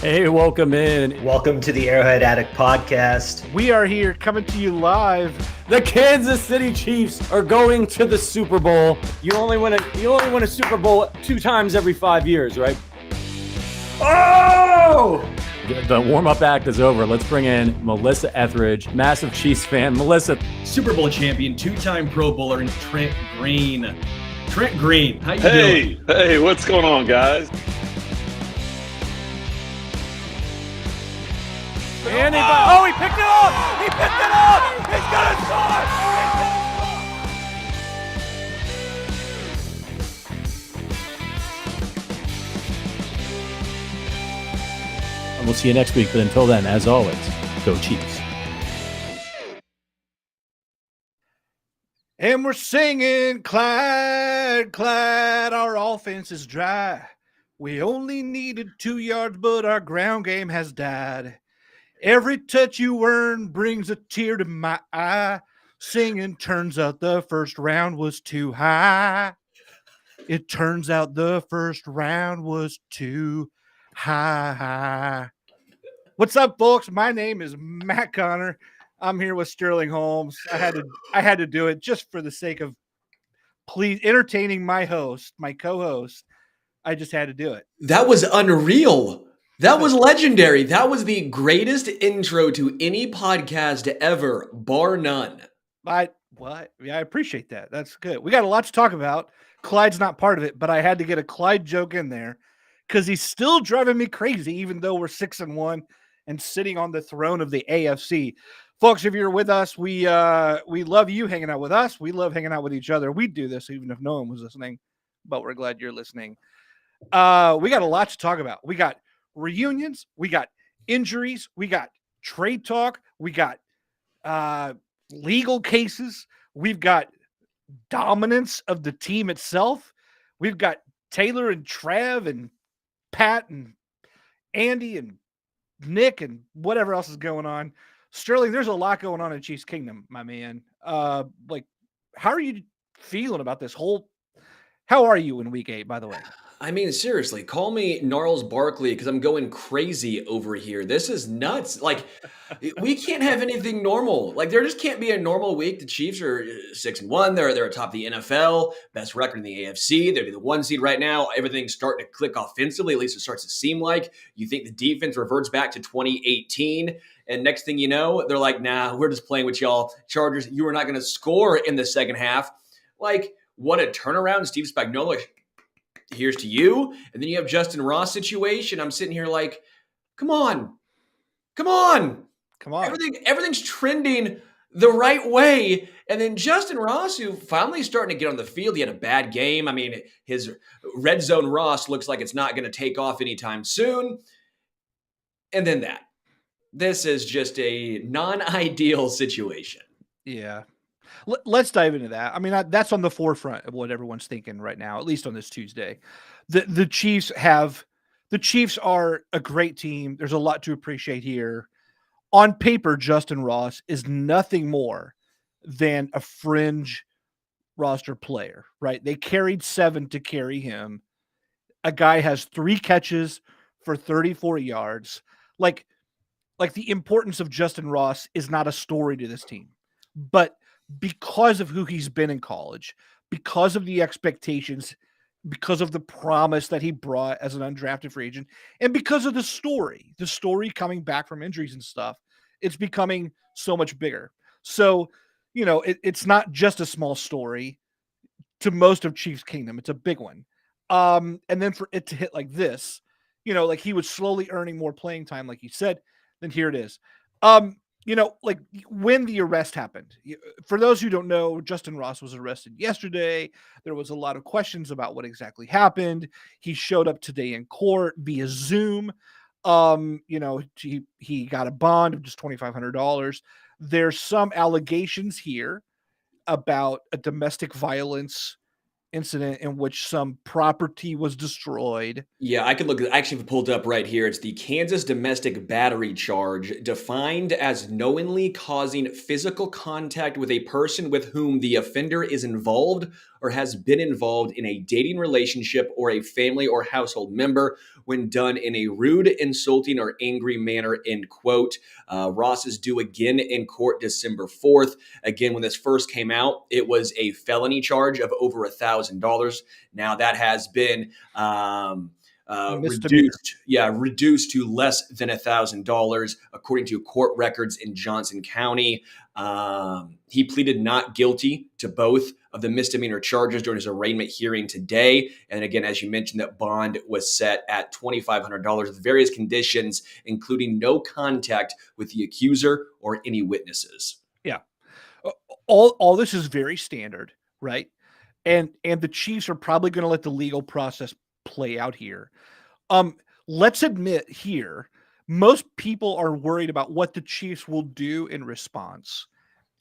Hey, welcome in. Welcome to the Arrowhead Addict podcast. We are here coming to you live. The Kansas City Chiefs are going to the Super Bowl. You only win a Super Bowl 2 times every 5 years, right? Oh! The warm-up act is over. Let's bring in Melissa Etheridge, massive Chiefs fan. Melissa, Super Bowl champion, 2-time Pro Bowler, and Trent Green. Trent Green, how you doing? Hey, what's going on, guys? And he picked it up! He picked it up! He's gonna score! and we'll see you next week. But until then, as always, go Chiefs. And we're singing, Clyde, Clyde, our offense is dry. We only needed 2 yards, but our ground game has died. Every touch you earn brings a tear to my eye. Singing, turns out the first round was too high. It turns out the first round was too high. What's up, folks? My name is Matt Connor. I'm here with Sterling Holmes. I had to do it just for the sake of please entertaining my co-host. I just had to do it. That was unreal. That was legendary. That was the greatest intro to any podcast ever, bar none. Yeah, I appreciate that. That's good. We got a lot to talk about. Clyde's not part of it, but I had to get a Clyde joke in there because he's still driving me crazy, even though we're 6-1 and sitting on the throne of the AFC. Folks, if you're with us, we love you hanging out with us. We love hanging out with each other. We'd do this even if no one was listening, but we're glad you're listening. We got a lot to talk about. We got reunions, we got injuries, we got trade talk, we got legal cases, we've got dominance of the team itself, we've got Taylor and Trav and Pat and Andy and Nick and whatever else is going on. Sterling, there's a lot going on in Chiefs Kingdom, my man. How are you feeling about this whole? How are you in week 8, by the way? I mean, seriously, call me Gnarls Barkley because I'm going crazy over here. This is nuts. Like, we can't have anything normal. Like, there just can't be a normal week. The Chiefs are 6-1. They're atop the NFL, best record in the AFC. They're the 1 seed right now. Everything's starting to click offensively. At least it starts to seem like. You think the defense reverts back to 2018. And next thing you know, they're like, nah, we're just playing with y'all. Chargers, you are not going to score in the second half. Like, what a turnaround. Steve Spagnuolo, here's to you. And then you have Justyn Ross situation. I'm sitting here like, come on. Everything's trending the right way. And then Justyn Ross, who finally starting to get on the field, he had a bad game. I mean, his red zone Ross looks like it's not going to take off anytime soon. And then that. This is just a non-ideal situation. Yeah. Let's dive into that. I mean, that's on the forefront of what everyone's thinking right now, at least on this Tuesday. The Chiefs are a great team. There's a lot to appreciate here. On paper, Justyn Ross is nothing more than a fringe roster player, right? They carried 7 to carry him. A guy has 3 catches for 34 yards. Like the importance of Justyn Ross is not a story to this team, but because of who he's been in college, because of the expectations, because of the promise that he brought as an undrafted free agent, and because of the story coming back from injuries and stuff, it's becoming so much bigger. So, it's not just a small story to most of Chiefs Kingdom. It's a big one. And then for it to hit like this, like he was slowly earning more playing time, like you said, then here it is. When the arrest happened, for those who don't know, Justyn Ross was arrested yesterday. There was a lot of questions about what exactly happened. He showed up today in court via Zoom. He got a bond of just $2,500. There's some allegations here about a domestic violence incident in which some property was destroyed. Yeah, I could look. I actually pulled up right here. It's the Kansas domestic battery charge, defined as knowingly causing physical contact with a person with whom the offender is involved or has been involved in a dating relationship or a family or household member when done in a rude, insulting, or angry manner, end quote. Ross is due again in court December 4th. Again, when this first came out, it was a felony charge of over $1,000. Now that has been Misdemeanor. reduced to less than $1,000, according to court records in Johnson County. He pleaded not guilty to both of the misdemeanor charges during his arraignment hearing today. And again, as you mentioned, that bond was set at $2,500 with various conditions, including no contact with the accuser or any witnesses. Yeah. All this is very standard, right? And the Chiefs are probably going to let the legal process play out here. Let's admit here, most people are worried about what the Chiefs will do in response.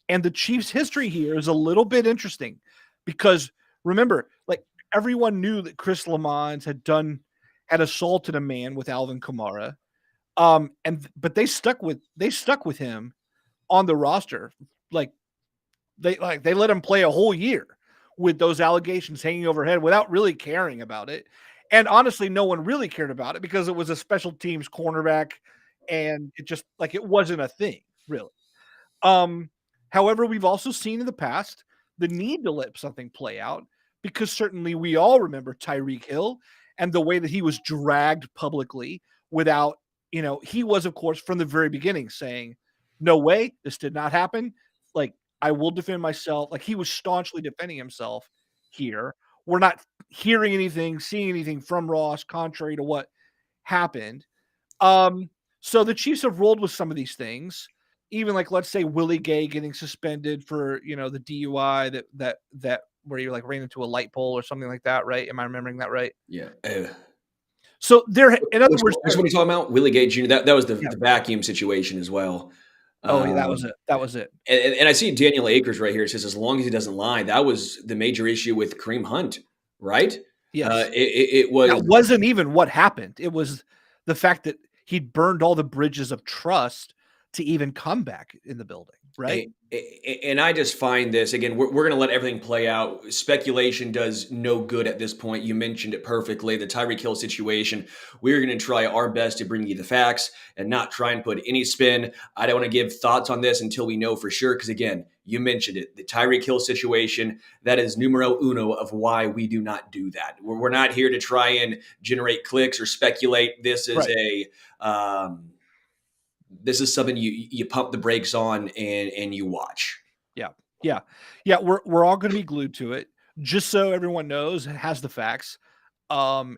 And the Chiefs' history here is a little bit interesting because remember, like everyone knew that Chris Lamons had assaulted a man with Alvin Kamara. But they stuck with him on the roster. They let him play a whole year with those allegations hanging overhead without really caring about it. And honestly, no one really cared about it because it was a special teams cornerback and it wasn't a thing really. However, we've also seen in the past the need to let something play out because certainly we all remember Tyreek Hill and the way that he was dragged publicly without, he was, of course, from the very beginning saying, no way, this did not happen. Like, I will defend myself. Like, he was staunchly defending himself here. We're not hearing anything, seeing anything from Ross, contrary to what happened. So the Chiefs have rolled with some of these things. Even like, let's say Willie Gay getting suspended for, the DUI that where you ran into a light pole or something like that, right? Am I remembering that right? Yeah. So there, in other words, what are you talking about? Willie Gay Jr. That was the vacuum situation as well. Oh, yeah, that was it. That was it. And I see Daniel Akers right here. It says, as long as he doesn't lie, that was the major issue with Kareem Hunt, right? Yes. It was. That wasn't even what happened. It was the fact that he'd burned all the bridges of trust to even come back in the building, right? And I just find this, again, we're going to let everything play out. Speculation does no good at this point. You mentioned it perfectly. The Tyreek Hill situation, we're going to try our best to bring you the facts and not try and put any spin. I don't want to give thoughts on this until we know for sure. Because again, you mentioned it, the Tyreek Hill situation, that is numero uno of why we do not do that. We're not here to try and generate clicks or speculate. This is this is something you pump the brakes on and you watch. Yeah. We're all going to be glued to it. Just so everyone knows, has the facts.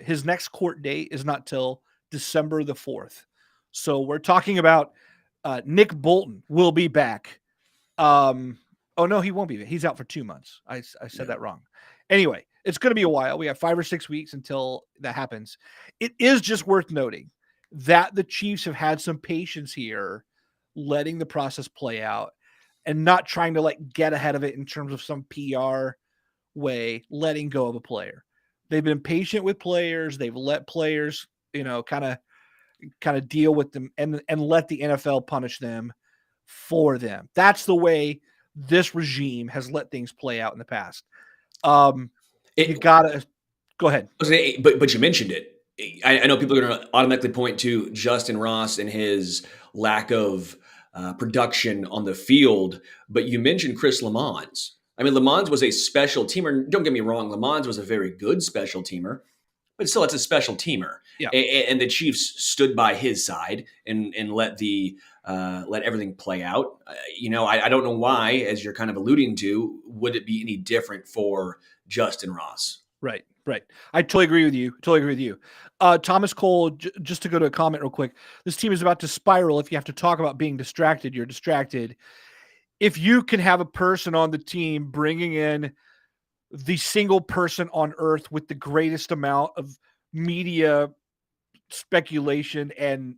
His next court date is not till December the 4th. So we're talking about Nick Bolton will be back. Oh no, he won't be. He's out for 2 months. I said that wrong. Anyway, it's going to be a while. We have 5 or 6 weeks until that happens. It is just worth noting that the Chiefs have had some patience here, letting the process play out and not trying to get ahead of it in terms of some PR way, letting go of a player. They've been patient with players. They've let players, kind of deal with them and let the NFL punish them for them. That's the way this regime has let things play out in the past. You gotta go ahead. But you mentioned it. I know people are going to automatically point to Justyn Ross and his lack of production on the field, but you mentioned Chris Lamons. I mean, Lamons was a special teamer. Don't get me wrong, Lamons was a very good special teamer, but still, it's a special teamer. Yeah. And the Chiefs stood by his side and let everything play out. I don't know why, as you're kind of alluding to, would it be any different for Justyn Ross? Right. I totally agree with you. Thomas Cole, just to go to a comment real quick. This team is about to spiral. If you have to talk about being distracted, you're distracted. If you can have a person on the team bringing in the single person on earth with the greatest amount of media speculation and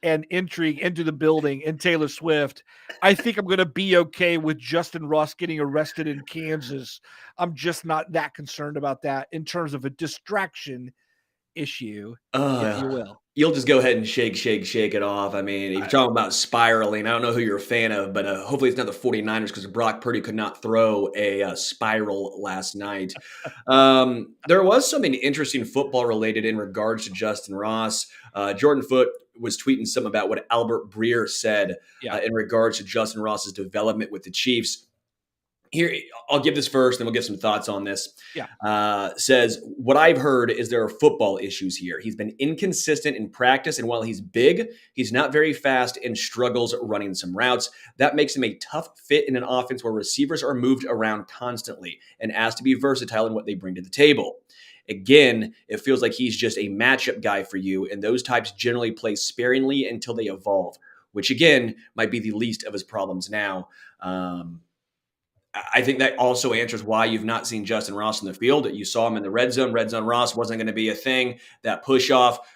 and intrigue into the building and Taylor Swift, I think I'm going to be okay with Justyn Ross getting arrested in Kansas. I'm just not that concerned about that in terms of a distraction issue, if you will. You'll just go ahead and shake it off. I mean, if you're talking about spiraling, I don't know who you're a fan of, but hopefully it's not the 49ers because Brock Purdy could not throw a spiral last night. There was something interesting football related in regards to Justyn Ross. Jordan Foote was tweeting something about what Albert Breer said in regards to Justyn Ross's development with the Chiefs. Here, I'll give this first, and we'll give some thoughts on this. Says, what I've heard is there are football issues here. He's been inconsistent in practice, and while he's big, he's not very fast and struggles running some routes. That makes him a tough fit in an offense where receivers are moved around constantly and asked to be versatile in what they bring to the table. Again, it feels like he's just a matchup guy for you, and those types generally play sparingly until they evolve, which, again, might be the least of his problems now. I think that also answers why you've not seen Justyn Ross in the field. You saw him in the red zone. Red zone Ross wasn't going to be a thing. That push off,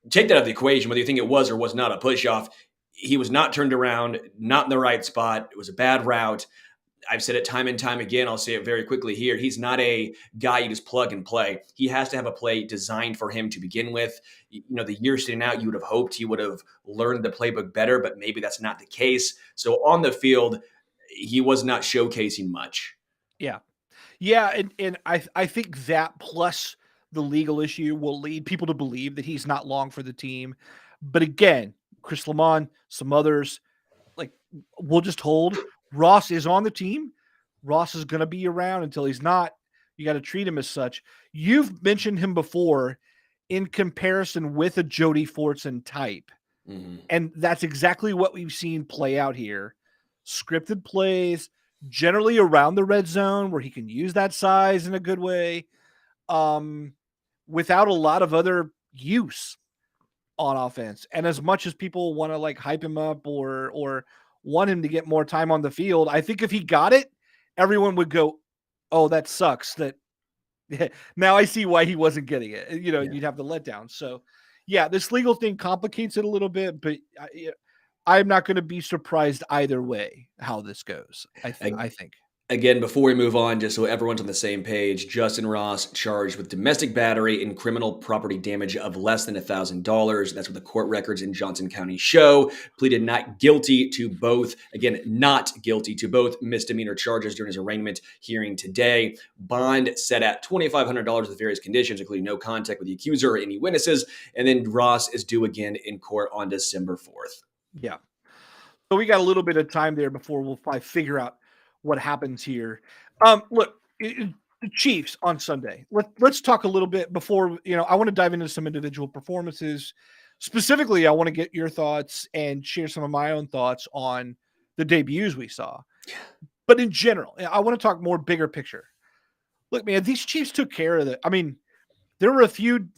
take that out of the equation, whether you think it was or was not a push off. He was not turned around, not in the right spot. It was a bad route. I've said it time and time again. I'll say it very quickly here. He's not a guy you just plug and play. He has to have a play designed for him to begin with. You know, the year sitting out, you would have hoped he would have learned the playbook better, but maybe that's not the case. So on the field, he was not showcasing much. Yeah. And I think that plus the legal issue will lead people to believe that he's not long for the team. But again, Chris Lamont, some others, like, we'll just hold. Ross is on the team. Ross is going to be around until he's not. You got to treat him as such. You've mentioned him before in comparison with a Jody Fortson type. Mm-hmm. And that's exactly what we've seen play out here. Scripted plays, generally around the red zone where he can use that size in a good way, without a lot of other use on offense. And as much as people want to like hype him up or want him to get more time on the field, I think if he got it, everyone would go, oh, that sucks. That now I see why he wasn't getting it. You know, you'd have the letdown. So yeah, this legal thing complicates it a little bit, but I'm not going to be surprised either way how this goes. I think. Again, before we move on, just so everyone's on the same page, Justyn Ross charged with domestic battery and criminal property damage of less than $1,000. That's what the court records in Johnson County show. Pleaded not guilty to both misdemeanor charges during his arraignment hearing today. Bond set at $2,500 with various conditions, including no contact with the accuser or any witnesses. And then Ross is due again in court on December 4th. Yeah. So we got a little bit of time there before we'll probably figure out what happens here. Look, the Chiefs on Sunday. Let's talk a little bit before, I want to dive into some individual performances. Specifically, I want to get your thoughts and share some of my own thoughts on the debuts we saw. But in general, I want to talk more bigger picture. Look, man, these Chiefs took care of it. I mean, there were a few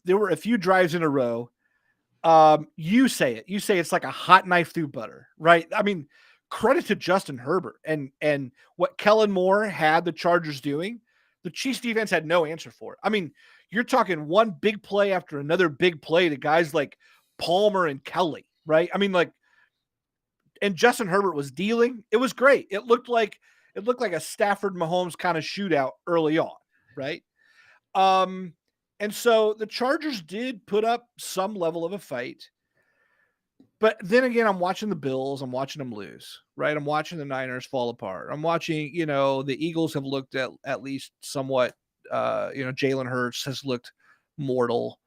drives in a row. You say it's like a hot knife through butter, right? I mean, credit to Justin Herbert and what Kellen Moore had the Chargers doing. The Chiefs defense had no answer for it. I mean, you're talking one big play after another big play to guys like Palmer and Kelly, right? I mean, and Justin Herbert was dealing. It was great. It looked like a Stafford Mahomes kind of shootout early on, right? And so the Chargers did put up some level of a fight. But then again, I'm watching the Bills. I'm watching them lose, right? I'm watching the Niners fall apart. I'm watching, the Eagles have looked at least somewhat, Jalen Hurts has looked mortal.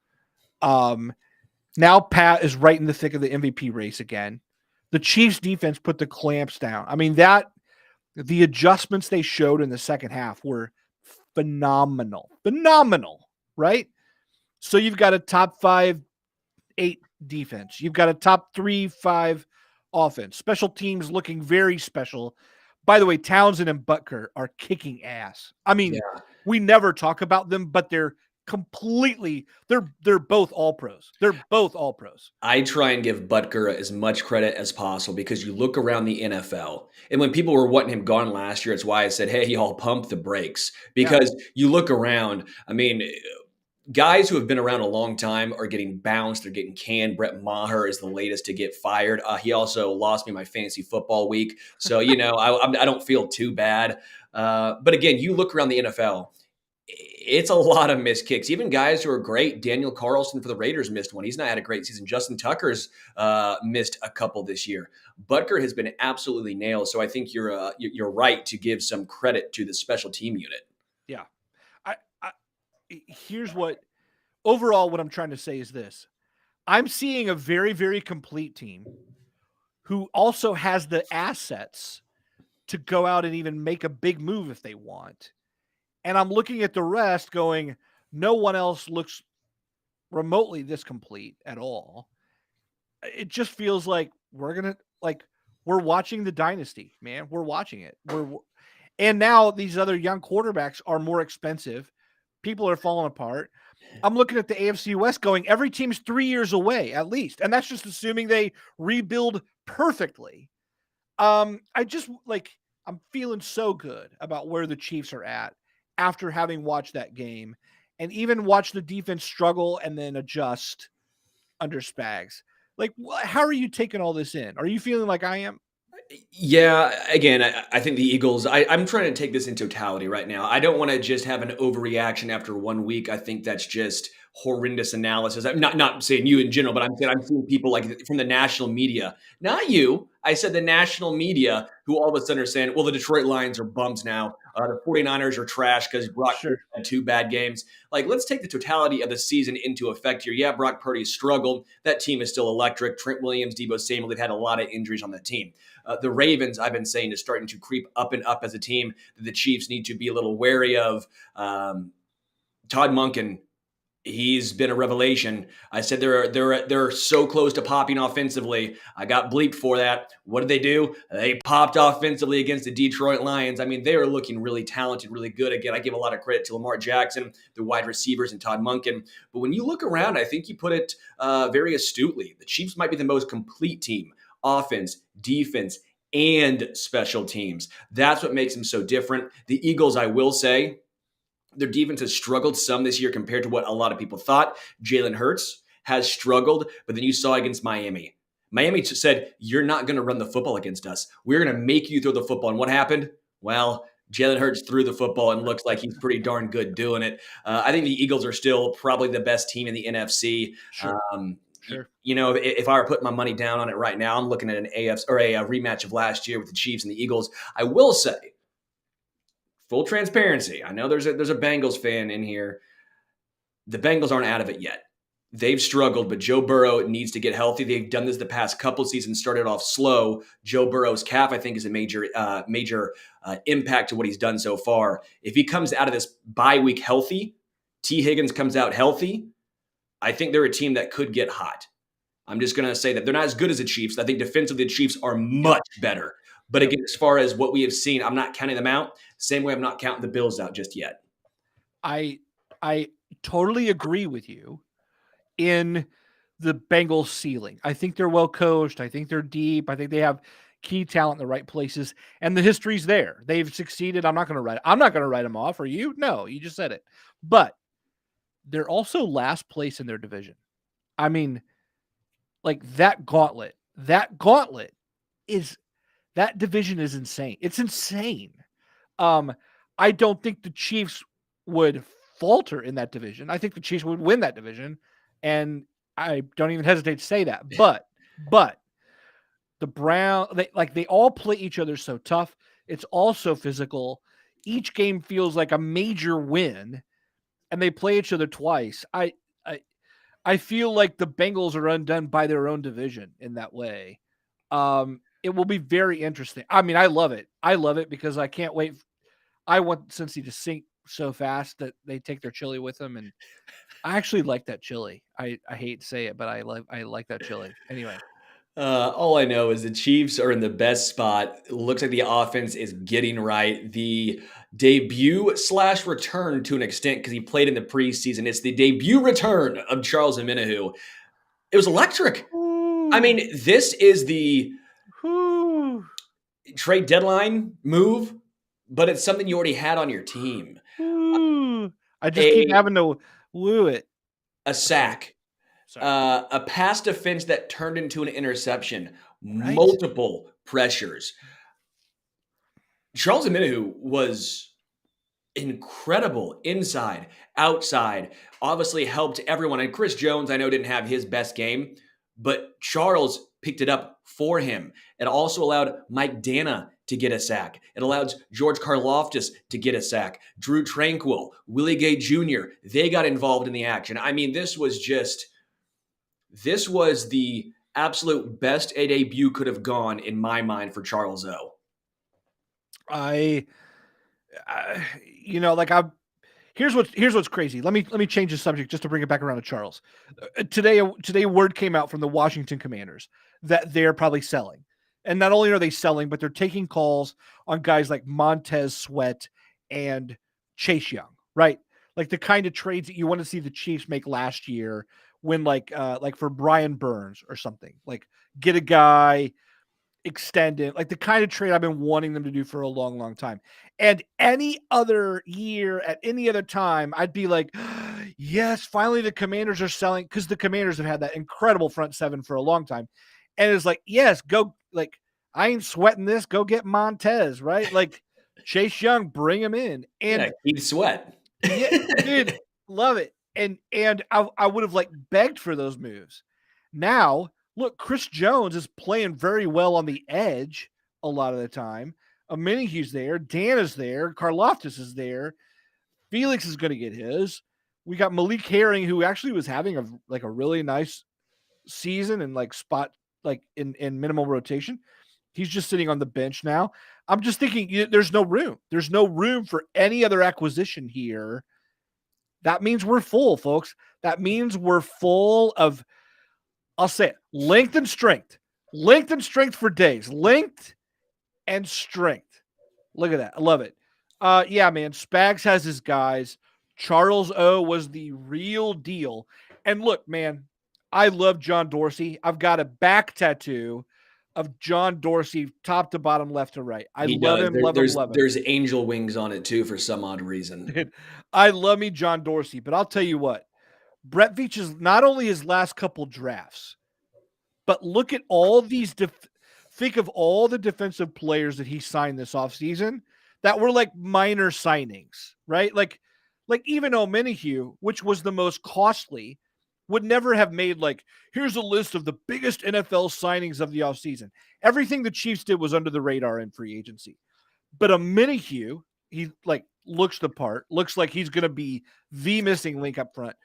Now Pat is right in the thick of the MVP race again. The Chiefs defense put the clamps down. I mean, the adjustments they showed in the second half were phenomenal, right? So you've got a top 5-8 defense. You've got a top 3-5 offense. Special teams looking very special. By the way, Townsend and Butker are kicking ass. I mean, we never talk about them, but they're both all pros. They're both all pros. I try and give Butker as much credit as possible because you look around the NFL, and when people were wanting him gone last year, it's why I said, hey, y'all pump the brakes, because you look around. I mean, guys who have been around a long time are getting bounced. They're getting canned. Brett Maher is the latest to get fired. He also lost me my fantasy football week. So, I don't feel too bad. But again, you look around the NFL, it's a lot of missed kicks. Even guys who are great. Daniel Carlson for the Raiders missed one. He's not had a great season. Justin Tucker's missed a couple this year. Butker has been absolutely nailed. So I think you're right to give some credit to the special team unit. Yeah. Here's what overall what I'm trying to say is this. I'm seeing a very, very complete team who also has the assets to go out and even make a big move if they want. And I'm looking at the rest going, no one else looks remotely this complete at all. It just feels like we're watching the dynasty, man. We're watching it. And now these other young quarterbacks are more expensive. People are falling apart. I'm looking at the AFC West going, every team's 3 years away at least. And that's just assuming they rebuild perfectly. I'm feeling so good about where the Chiefs are at after having watched that game and even watch the defense struggle and then adjust under Spags. Like, how are you taking all this in? Are you feeling like I am? Yeah, again, I think the Eagles, I'm trying to take this in totality right now. I don't want to just have an overreaction after 1 week. I think that's just horrendous analysis. I'm not saying you in general, but I'm seeing people like from the national media, not you. I said the national media who all of a sudden are saying, well, the Detroit Lions are bums now. The 49ers are trash because Brock Purdy had 2 bad games. Like, let's take the totality of the season into effect here. Yeah, Brock Purdy struggled. That team is still electric. Trent Williams, Deebo Samuel, they've had a lot of injuries on that team. The Ravens, I've been saying, is starting to creep up and up as a team that the Chiefs need to be a little wary of. Todd Monken, he's been a revelation. I said they're so close to popping offensively. I got bleeped for that. What did they do? They popped offensively against the Detroit Lions. I mean, they are looking really talented, really good. Again, I give a lot of credit to Lamar Jackson, the wide receivers, and Todd Monken. But when you look around, I think you put it very astutely. The Chiefs might be the most complete team. Offense, defense, and special teams. That's what makes them so different. The Eagles, I will say, their defense has struggled some this year compared to what a lot of people thought. Jalen Hurts has struggled, but then you saw against Miami. Miami said, you're not going to run the football against us. We're going to make you throw the football. And what happened? Well, Jalen Hurts threw the football and looks like he's pretty darn good doing it. I think the Eagles are still probably the best team in the NFC. Sure. Sure. If I were putting my money down on it right now, I'm looking at an AFC or a rematch of last year with the Chiefs and the Eagles. I will say, full transparency, I know there's a Bengals fan in here. The Bengals aren't out of it yet. They've struggled, but Joe Burrow needs to get healthy. They've done this the past couple seasons, started off slow. Joe Burrow's calf, I think, is a major impact to what he's done so far. If he comes out of this bye week healthy, T. Higgins comes out healthy, I think they're a team that could get hot. I'm just going to say that they're not as good as the Chiefs. I think defensively the Chiefs are much better. But again, as far as what we have seen, I'm not counting them out. Same way I'm not counting the Bills out just yet. I totally agree with you in the Bengals ceiling. I think they're well coached. I think they're deep. I think they have key talent in the right places. And the history's there. They've succeeded. I'm not going to write them off. Are you? No, you just said it. But they're also last place in their division. I mean, like that division is insane. It's insane. I don't think the Chiefs would falter in that division. I think the Chiefs would win that division. And I don't even hesitate to say that. But the Browns, they all play each other so tough. It's all so physical. Each game feels like a major win. And they play each other twice. I feel like the Bengals are undone by their own division in that way. It will be very interesting. I mean, I love it. I love it because I can't wait. I want Cincy to sink so fast that they take their chili with them, and I actually like that chili. I hate to say it, but I like that chili. Anyway. All I know is the Chiefs are in the best spot. It looks like the offense is getting right. The debut/return to an extent, because he played in the preseason. It's the debut return of Charles Omenihu. It was electric. Ooh. I mean, this is the trade deadline move, but it's something you already had on your team. Ooh. I just keep having to Blew it. A sack, Sorry. a pass defense that turned into an interception, Right. multiple pressures. Charles Omenihu was incredible inside, outside, obviously helped everyone. And Chris Jones, I know, didn't have his best game, but Charles picked it up for him. It also allowed Mike Dana to get a sack. It allowed George Karlaftis to get a sack. Drew Tranquil, Willie Gay Jr., they got involved in the action. I mean, this was the absolute best a debut could have gone in my mind for Charles O. Here's what's crazy. Let me change the subject just to bring it back around to Charles. Today word came out from the Washington Commanders that they're probably selling. And not only are they selling, but they're taking calls on guys like Montez Sweat and Chase Young, right? Like the kind of trades that you want to see the Chiefs make last year when like for Brian Burns or something. Like get a guy, extend it, like the kind of trade I've been wanting them to do for a long, long time. And any other year at any other time, I'd be like, yes, finally the Commanders are selling, because the Commanders have had that incredible front seven for a long time. And it's like, yes, go, like, I ain't sweating this. Go get Montez, right? Like Chase Young, bring him in. And Keith Sweat. yeah, dude, love it. And I would have like begged for those moves. Now, look, Chris Jones is playing very well on the edge a lot of the time. Omenihu's there, Dan is there, Karlaftis is there, Felix is going to get his. We got Malik Herring, who actually was having a really nice season and like spot like in minimal rotation. He's just sitting on the bench now. I'm just thinking there's no room. There's no room for any other acquisition here. That means we're full, folks. That means we're full of, I'll say it, length and strength. Length and strength for days. Length and strength. Look at that. I love it. Yeah, man. Spags has his guys. Charles O was the real deal. And look, man, I love John Dorsey. I've got a back tattoo of John Dorsey, top to bottom, left to right. I love him, love him. There's angel wings on it too for some odd reason. Dude, I love me John Dorsey, but I'll tell you what, Brett Veach is not only his last couple drafts, but look at all these. Think of all the defensive players that he signed this offseason that were like minor signings, right? Like even Omenihu, which was the most costly, would never have made like, here's a list of the biggest NFL signings of the offseason. Everything the Chiefs did was under the radar in free agency. But Omenihu, he like looks the part, looks like he's going to be the missing link up front.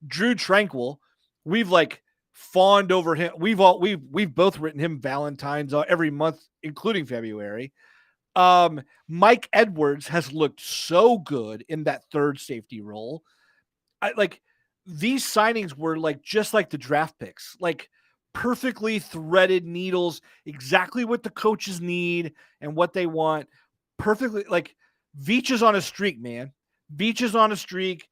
Drew Tranquil, we've like fawned over him. We've both written him Valentine's every month, including February. Mike Edwards has looked so good in that third safety role. These signings were like just like the draft picks, like perfectly threaded needles, exactly what the coaches need and what they want. Perfectly, like Veach is on a streak, man. Veach is on a streak.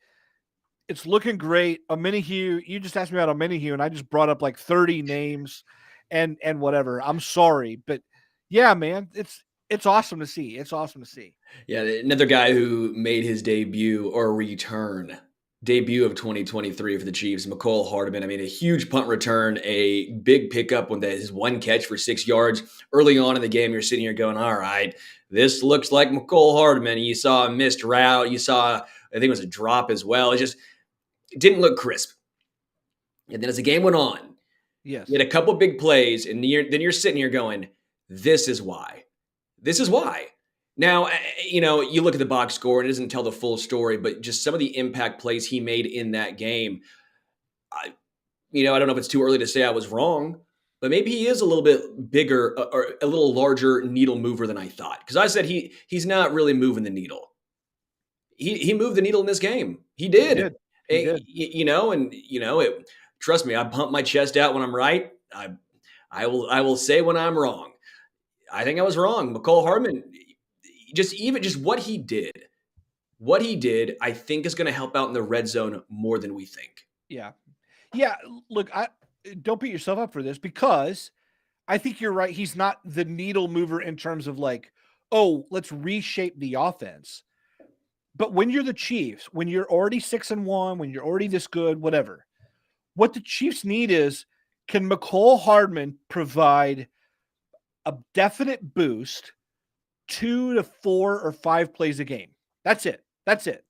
It's looking great. Omenihu, you just asked me about Omenihu, and I just brought up like 30 names and whatever. I'm sorry, but yeah, man, it's awesome to see. It's awesome to see. Yeah, another guy who made his debut or debut of 2023 for the Chiefs, McCole Hardman. I mean, a huge punt return, a big pickup when his one catch for 6 yards early on in the game. You're sitting here going, all right, this looks like McCole Hardman. You saw a missed route. You saw, I think it was a drop as well. It didn't look crisp. And then as the game went on, yes, you had a couple big plays, and then you're sitting here going, this is why. This is why. Now, you look at the box score and it doesn't tell the full story, but just some of the impact plays he made in that game, I don't know if it's too early to say I was wrong, but maybe he is a little bit bigger or a little larger needle mover than I thought. Because I said he's not really moving the needle. He moved the needle in this game. He did. He did. Trust me, I pump my chest out when I'm right. I will say when I'm wrong. I think I was wrong. McCole Hardman, just what he did, I think is going to help out in the red zone more than we think. Yeah. Look, don't beat yourself up for this, because I think you're right. He's not the needle mover in terms of like, oh, let's reshape the offense. But when you're the Chiefs, when you're already 6-1, when you're already this good, whatever, what the Chiefs need is, can McCole Hardman provide a definite boost 2 to 4 or 5 plays a game? That's it. That's it.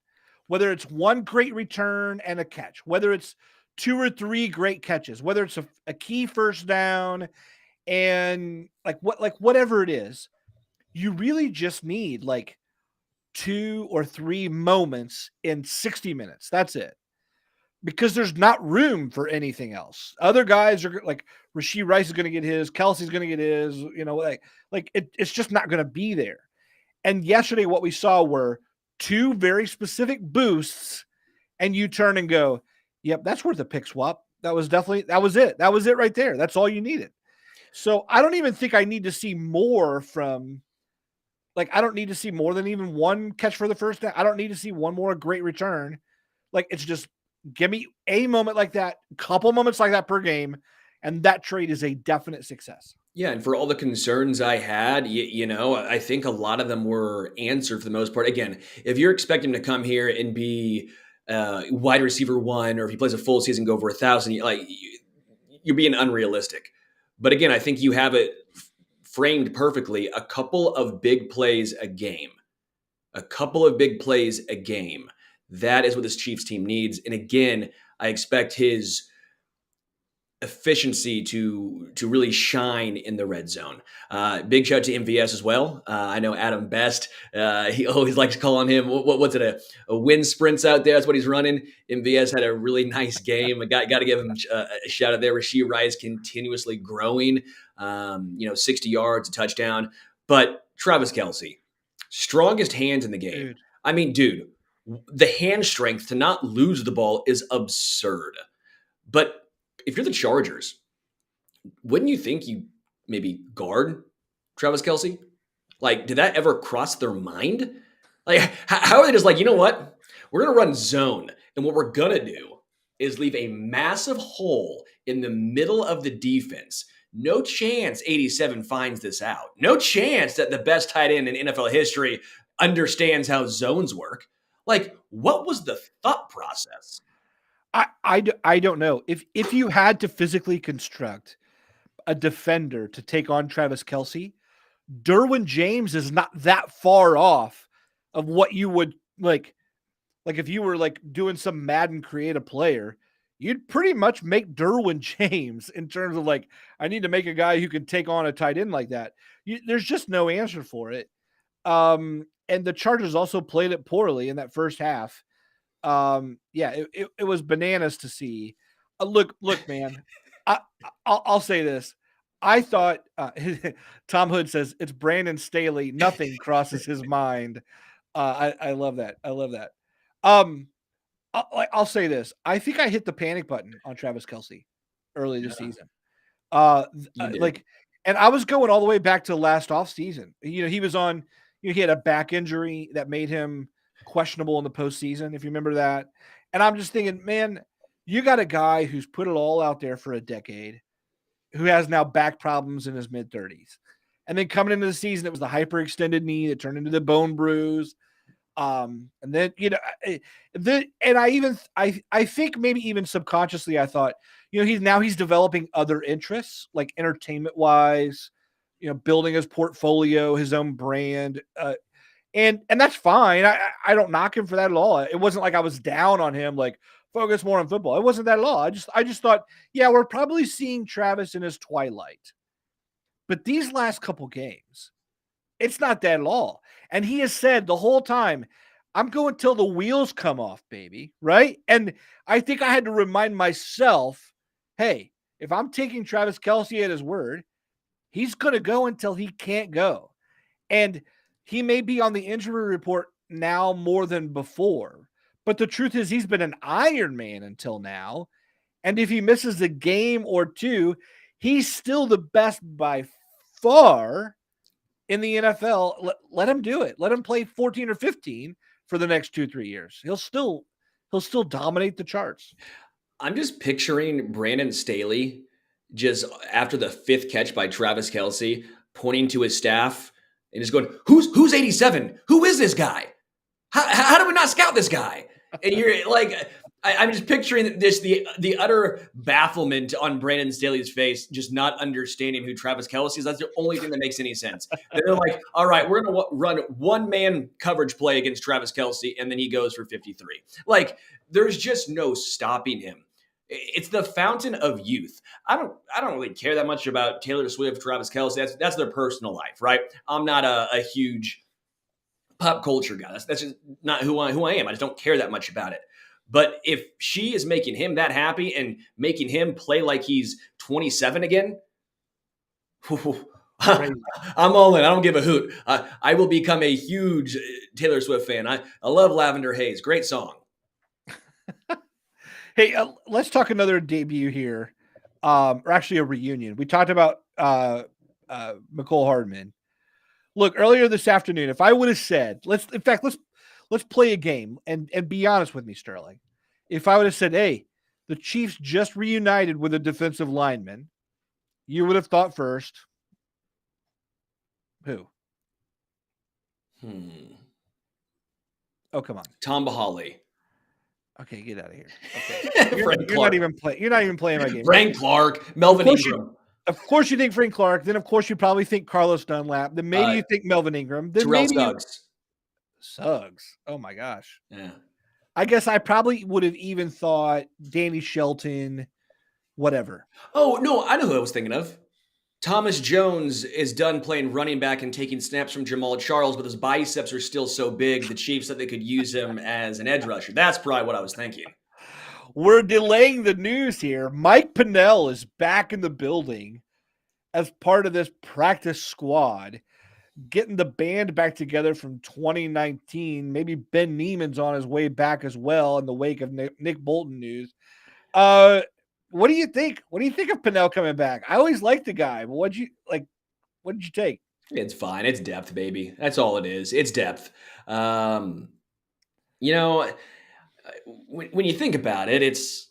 Whether it's one great return and a catch, whether it's 2 or 3 great catches, whether it's a key first down and whatever it is, you really just need like 2 or 3 moments in 60 minutes. That's it. Because there's not room for anything else. Other guys are like Rashee Rice is going to get his, Kelsey's going to get his, it's just not going to be there. And yesterday, what we saw were 2 very specific boosts, and you turn and go, yep, that's worth a pick swap. That was it. That was it right there. That's all you needed. So I don't even think I need to see more from, I don't need to see more than even one catch for the first down. I don't need to see one more great return. It's just, give me a moment like that, a couple moments like that per game, and that trade is a definite success. Yeah, and for all the concerns I had, I think a lot of them were answered for the most part. Again, if you're expecting him to come here and be wide receiver 1, or if he plays a full season, go over 1,000, you're being unrealistic. But again, I think you have it framed perfectly. A couple of big plays a game. That is what this Chiefs team needs. And again, I expect his efficiency to really shine in the red zone. Big shout out to MVS as well. I know Adam Best, he always likes calling him, what's it, a wind sprints out there. That's what he's running. MVS had a really nice game. I got to give him a shout out there. Rashee Rice continuously growing, 60 yards, a touchdown. But Travis Kelce, strongest hands in the game. Dude. I mean, dude, the hand strength to not lose the ball is absurd. But if you're the Chargers, wouldn't you think you maybe guard Travis Kelce? Did that ever cross their mind? How are they just you know what? We're going to run zone. And what we're going to do is leave a massive hole in the middle of the defense. No chance 87 finds this out. No chance that the best tight end in NFL history understands how zones work. What was the thought process? I don't know. If you had to physically construct a defender to take on Travis Kelce, Derwin James is not that far off of what you would like if you were doing some Madden creative player, you'd pretty much make Derwin James in terms of I need to make a guy who can take on a tight end like that. There's just no answer for it. And the Chargers also played it poorly in that first half. It was bananas to see. Look, man, I'll say this. I thought Tom Hood says it's Brandon Staley. Nothing crosses his mind. I love that. I'll say this. I think I hit the panic button on Travis Kelce early this season. And I was going all the way back to last off season. He was on. He had a back injury that made him questionable in the postseason, if you remember that. And I'm just thinking, man, you got a guy who's put it all out there for a decade, who has now back problems in his mid-30s. And then coming into the season, it was the hyperextended knee that turned into the bone bruise. And then, I think maybe even subconsciously, I thought, he's developing other interests, entertainment wise, building his portfolio, his own brand. And that's fine. I don't knock him for that at all. It wasn't like I was down on him, focus more on football. It wasn't that at all. I just thought, yeah, we're probably seeing Travis in his twilight. But these last couple games, it's not that at all. And he has said the whole time, I'm going till the wheels come off, baby. Right? And I think I had to remind myself, hey, if I'm taking Travis Kelce at his word, he's going to go until he can't go. And he may be on the injury report now more than before, but the truth is he's been an Iron Man until now. And if he misses a game or two, he's still the best by far in the NFL. Let him do it. Let him play 14 or 15 for the next 2-3 years. He'll still dominate the charts. I'm just picturing Brandon Staley just after the 5th catch by Travis Kelce, pointing to his staff and just going, who's 87? Who is this guy? How do we not scout this guy? And you're like, I'm just picturing this, the utter bafflement on Brandon Staley's face, just not understanding who Travis Kelce is. That's the only thing that makes any sense. They're like, all right, we're going to run one-man coverage play against Travis Kelce, and then he goes for 53. Like, there's just no stopping him. It's the fountain of youth. I don't really care that much about Taylor Swift, Travis Kelce. That's their personal life, right? I'm not a huge pop culture guy. That's just not who I am. I just don't care that much about it. But if she is making him that happy and making him play like he's 27 again, I'm all in. I don't give a hoot. I will become a huge Taylor Swift fan. I love Lavender Haze. Great song. Hey, let's talk another debut here, or actually a reunion. We talked about McCole Hardman. Look, earlier this afternoon, if I would have said, let's play a game and be honest with me, Sterling. If I would have said, hey, the Chiefs just reunited with a defensive lineman, you would have thought first, who? Oh, come on. Tom Bahali. Okay, get out of here. Okay. You're not even playing my game. Frank Clark, Melvin Ingram. Of course you think Frank Clark. Then, of course, you probably think Carlos Dunlap. Then maybe you think Melvin Ingram. Then Terrell maybe Suggs. Oh, my gosh. Yeah. I guess I probably would have even thought Danny Shelton, whatever. Oh, no, I know who I was thinking of. Thomas Jones is done playing running back and taking snaps from Jamal Charles, but his biceps are still so big, the Chiefs said they could use him as an edge rusher. That's probably what I was thinking. We're delaying the news here. Mike Pennell is back in the building as part of this practice squad, getting the band back together from 2019. Maybe Ben Neiman's on his way back as well in the wake of Nick Bolton news. What do you think? What do you think of Pennell coming back? I always liked the guy, but what did you take? It's fine. It's depth, baby. That's all it is. It's depth. When you think about it, it's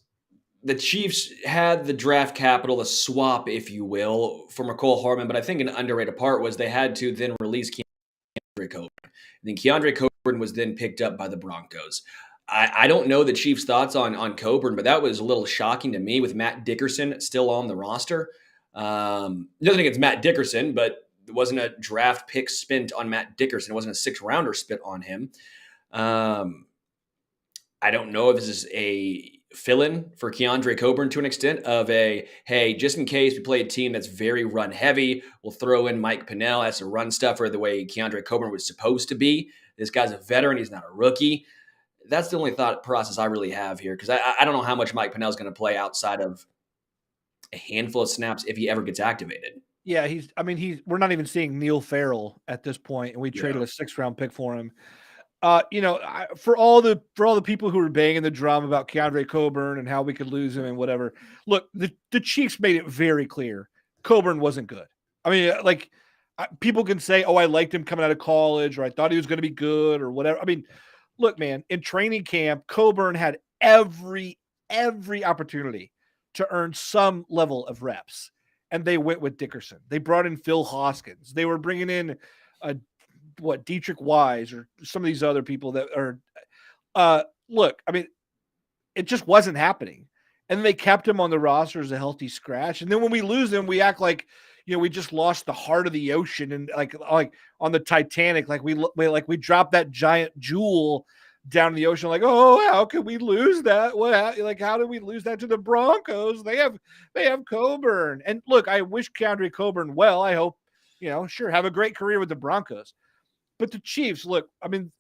the Chiefs had the draft capital, the swap, if you will, for McCole Hardman. But I think an underrated part was they had to then release Keandre Coburn. And then Keandre Coburn was then picked up by the Broncos. I don't know the Chiefs' thoughts on Coburn, but that was a little shocking to me with Matt Dickerson still on the roster. Nothing against Matt Dickerson, but it wasn't a draft pick spent on Matt Dickerson. It wasn't a 6th-rounder spent on him. I don't know if this is a fill-in for Keandre Coburn to an extent of hey, just in case we play a team that's very run-heavy, we'll throw in Mike Pennell as a run stuffer the way Keandre Coburn was supposed to be. This guy's a veteran. He's not a rookie. That's the only thought process I really have here because I don't know how much Mike Pennell is going to play outside of a handful of snaps if he ever gets activated. Yeah, we're not even seeing Neil Farrell at this point, and we traded a 6th-round pick for him. For all the people who were banging the drum about Keandre Coburn and how we could lose him and whatever, look, the Chiefs made it very clear Coburn wasn't good. I mean, people can say, "Oh, I liked him coming out of college," or "I thought he was going to be good," or whatever. I mean. Look, man, in training camp, Coburn had every opportunity to earn some level of reps, and they went with Dickerson. They brought in Phil Hoskins. They were bringing in Dietrich Wise or some of these other people that are look, I mean, it just wasn't happening. And then they kept him on the roster as a healthy scratch. And then when we lose him, we act like we just lost the heart of the ocean and like on the Titanic, like we dropped that giant jewel down in the ocean. Like, oh, how could we lose that? How did we lose that to the Broncos? They have Coburn. And look, I wish Keandre Coburn well. I hope, sure, have a great career with the Broncos. But the Chiefs, look, I mean,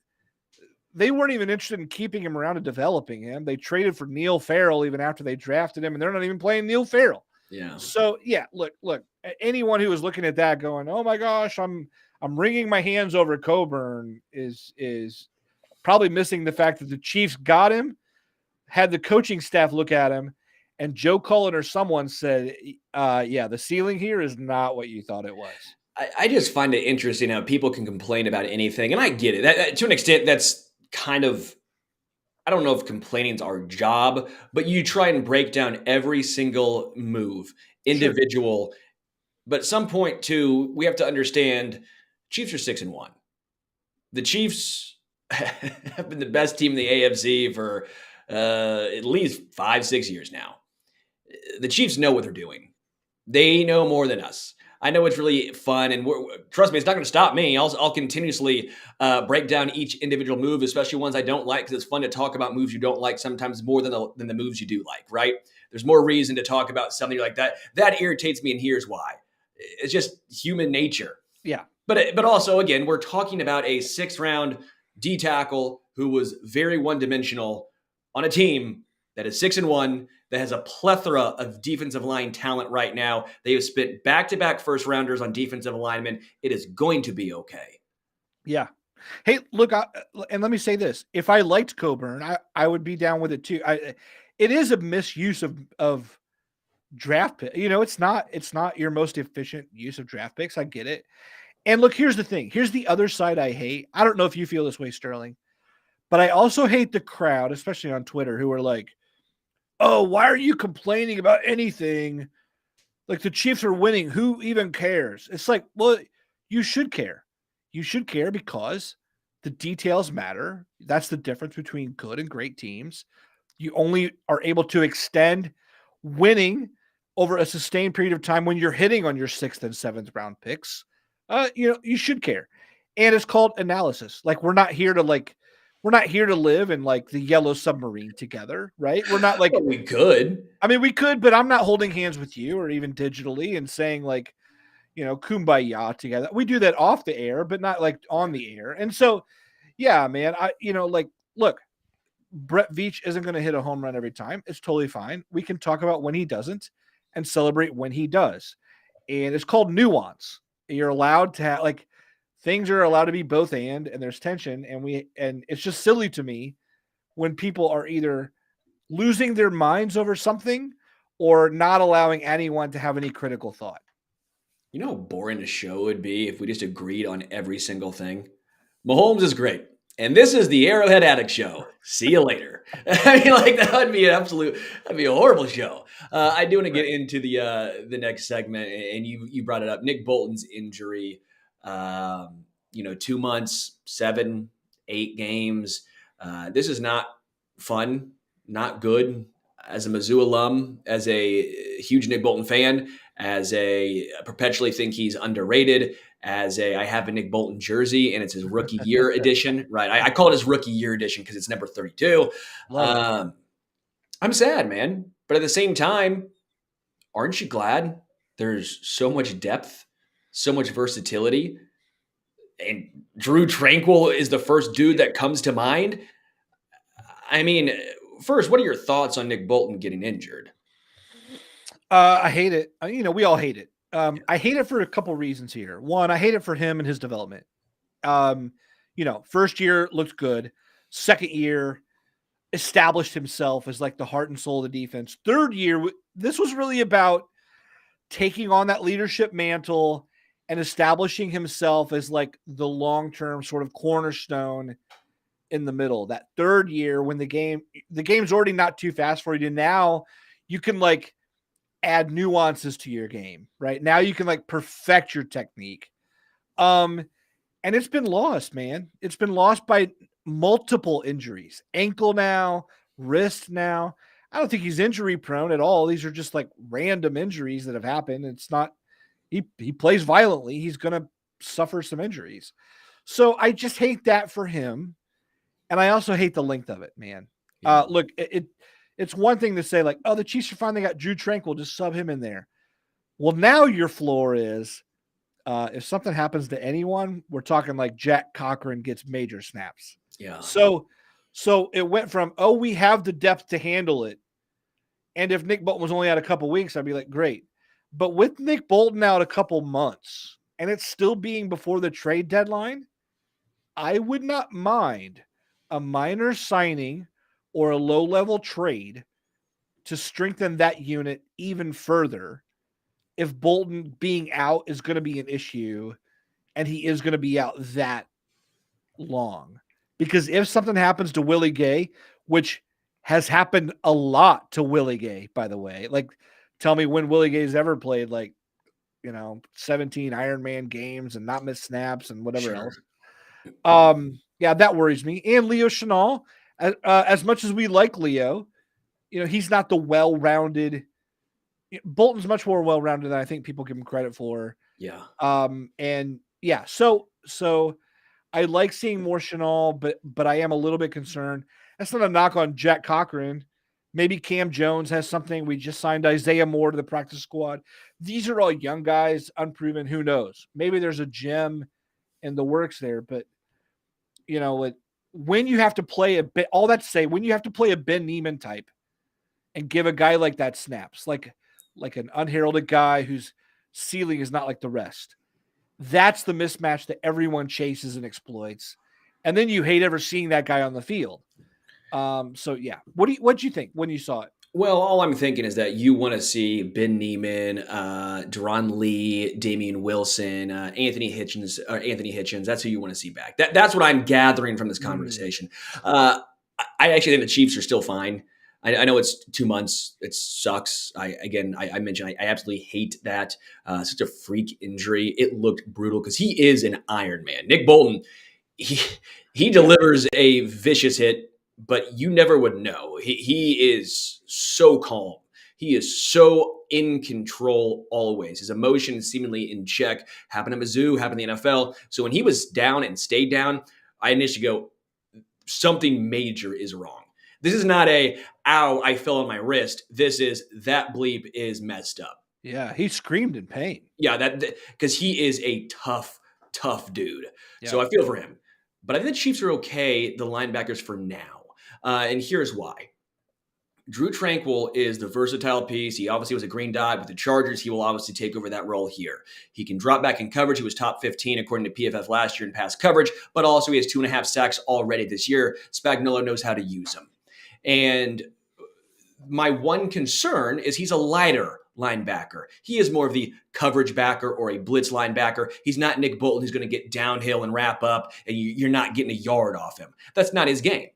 they weren't even interested in keeping him around and developing him. They traded for Neil Farrell even after they drafted him, and they're not even playing Neil Farrell. Yeah. So yeah, look. Anyone who was looking at that going, "Oh my gosh, I'm wringing my hands over Coburn," is probably missing the fact that the Chiefs got him, had the coaching staff look at him, and Joe Cullen or someone said, the ceiling here is not what you thought it was. I just find it interesting how people can complain about anything, and I get it. That to an extent, that's kind of, I don't know if complaining is our job, but you try and break down every single move, individual. Sure. But at some point, too, we have to understand Chiefs are 6-1. The Chiefs have been the best team in the AFC for at least 5-6 years now. The Chiefs know what they're doing. They know more than us. I know it's really fun, and trust me, it's not going to stop me. I'll continuously break down each individual move, especially ones I don't like, because it's fun to talk about moves you don't like sometimes more than the moves you do like, right? There's more reason to talk about something like that. That irritates me, and here's why. It's just human nature. Yeah. But also, again, we're talking about a 6th-round D tackle who was very one-dimensional on a team that is 6-1, that has a plethora of defensive line talent right now. They have spent back-to-back first-rounders on defensive alignment. It is going to be okay. Yeah. Hey, look, and let me say this. If I liked Coburn, I would be down with it too. It is a misuse of draft pick. It's not your most efficient use of draft picks. I get it. And look, here's the thing. Here's the other side I hate. I don't know if you feel this way, Sterling, but I also hate the crowd, especially on Twitter, who are like, oh, why are you complaining about anything? Like, the Chiefs are winning. Who even cares? It's like, well, you should care. You should care because the details matter. That's the difference between good and great teams. You only are able to extend winning over a sustained period of time when you're hitting on your 6th and 7th round picks. You should care. And it's called analysis. Like, we're not here to live in like the yellow submarine together, right? We're not like, well, we could. I mean, we could, but I'm not holding hands with you or even digitally and saying like, kumbaya together. We do that off the air, but not like on the air. And so, yeah, man, look, Brett Veach isn't going to hit a home run every time. It's totally fine. We can talk about when he doesn't and celebrate when he does. And it's called nuance. You're allowed to have things are allowed to be both and there's tension. And it's just silly to me when people are either losing their minds over something or not allowing anyone to have any critical thought. You know how boring a show would be if we just agreed on every single thing? Mahomes is great. And this is the Arrowhead Addict Show. See you later. I mean, that would be that'd be a horrible show. I do want to get into the next segment, and you brought it up. Nick Bolton's injury, 2 months, 7, 8 games. This is not fun, not good. As a Mizzou alum, as a huge Nick Bolton fan, as a perpetually think he's underrated, I have a Nick Bolton jersey and it's his rookie year edition, right? I call it his rookie year edition because it's number 32. I'm sad, man. But at the same time, aren't you glad there's so much depth, so much versatility? And Drew Tranquill is the first dude that comes to mind. I mean, first, what are your thoughts on Nick Bolton getting injured? I hate it. We all hate it. I hate it for a couple reasons here. One, I hate it for him and his development. First year looked good. Second year established himself as like the heart and soul of the defense. Third year, this was really about taking on that leadership mantle and establishing himself as like the long-term sort of cornerstone in the middle. That third year when the game's already not too fast for you. Now you can like add nuances to your game, right? Now you can like perfect your technique. And it's been lost, man. It's been lost by multiple injuries. Ankle now, wrist now. I don't think he's injury prone at all. These are just like random injuries that have happened. It's not, he plays violently. He's going to suffer some injuries. So I just hate that for him. And I also hate the length of it, man. Yeah. Look, it's one thing to say like, oh, the Chiefs finally got Drew Tranquill, just sub him in there. Well, now your floor is, if something happens to anyone, we're talking like Jack Cochran gets major snaps. Yeah. So it went from, oh, we have the depth to handle it. And if Nick Bolton was only out a couple weeks, I'd be like, great. But with Nick Bolton out a couple months and it's still being before the trade deadline, I would not mind a minor signing or a low-level trade to strengthen that unit even further if Bolton being out is going to be an issue and he is going to be out that long. Because if something happens to Willie Gay, which has happened a lot to Willie Gay, by the way, like tell me when Willie Gay's ever played 17 Ironman games and not missed snaps and whatever else. Yeah, that worries me. And Leo Chenal, as much as we like Leo, he's not the well-rounded. Bolton's much more well-rounded than I think people give him credit for. Yeah. And yeah, so I like seeing more Chenal, but I am a little bit concerned. That's not a knock on Jack Cochran. Maybe Cam Jones has something. We just signed Isaiah Moore to the practice squad. These are all young guys, unproven. Who knows? Maybe there's a gem in the works there, but when you have to play a bit, all that to say, when you have to play a Ben Neiman type and give a guy like that snaps, like an unheralded guy whose ceiling is not like the rest, that's the mismatch that everyone chases and exploits. And then you hate ever seeing that guy on the field. So yeah, what'd you think when you saw it? Well, all I'm thinking is that you want to see Ben Neiman, Deron Lee, Damian Wilson, Anthony Hitchens. That's who you want to see back. That's what I'm gathering from this conversation. I actually think the Chiefs are still fine. I know it's 2 months. It sucks. I mentioned I absolutely hate that. Such a freak injury. It looked brutal because he is an Iron Man. Nick Bolton, he delivers a vicious hit, but you never would know. He is so calm. He is so in control always. His emotions seemingly in check. Happened to Mizzou, happened in the NFL. So when he was down and stayed down, I initially go, something major is wrong. This is not ow, I fell on my wrist. This is, that bleep is messed up. Yeah, he screamed in pain. Yeah, that because he is a tough dude. Yeah. So I feel for him. But I think the Chiefs are okay, the linebackers for now. And here's why. Drew Tranquill is the versatile piece. He obviously was a green dot with the Chargers. He will obviously take over that role here. He can drop back in coverage. He was top 15 according to PFF last year in pass coverage, but also he has 2.5 sacks already this year. Spagnuolo knows how to use him. And my one concern is he's a lighter linebacker. He is more of the coverage backer or a blitz linebacker. He's not Nick Bolton who's going to get downhill and wrap up and you're not getting a yard off him. That's not his game.